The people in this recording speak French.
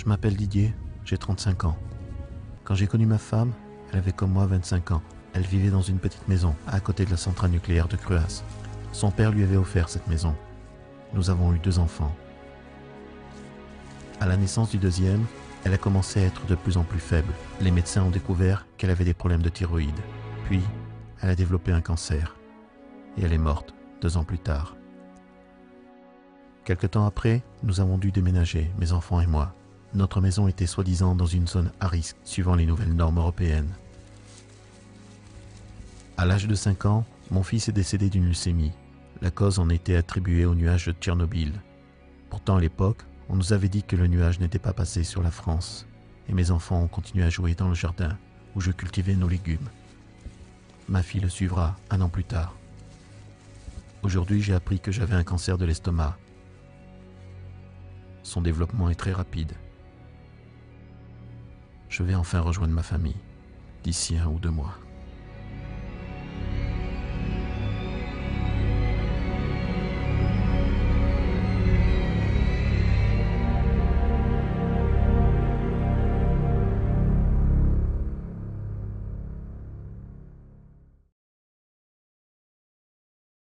Je m'appelle Didier, j'ai 35 ans. Quand j'ai connu ma femme, elle avait comme moi 25 ans. Elle vivait dans une petite maison, à côté de la centrale nucléaire de Cruas. Son père lui avait offert cette maison. Nous avons eu 2 enfants. À la naissance du deuxième, elle a commencé à être de plus en plus faible. Les médecins ont découvert qu'elle avait des problèmes de thyroïde. Puis, elle a développé un cancer. Et elle est morte 2 ans plus tard. Quelque temps après, nous avons dû déménager, mes enfants et moi. Notre maison était soi-disant dans une zone à risque, suivant les nouvelles normes européennes. À l'âge de 5 ans, mon fils est décédé d'une leucémie. La cause en était attribuée au nuage de Tchernobyl. Pourtant, à l'époque, on nous avait dit que le nuage n'était pas passé sur la France. Et mes enfants ont continué à jouer dans le jardin, où je cultivais nos légumes. Ma fille le suivra 1 an plus tard. Aujourd'hui, j'ai appris que j'avais un cancer de l'estomac. Son développement est très rapide. Je vais enfin rejoindre ma famille, d'ici 1 ou 2 mois.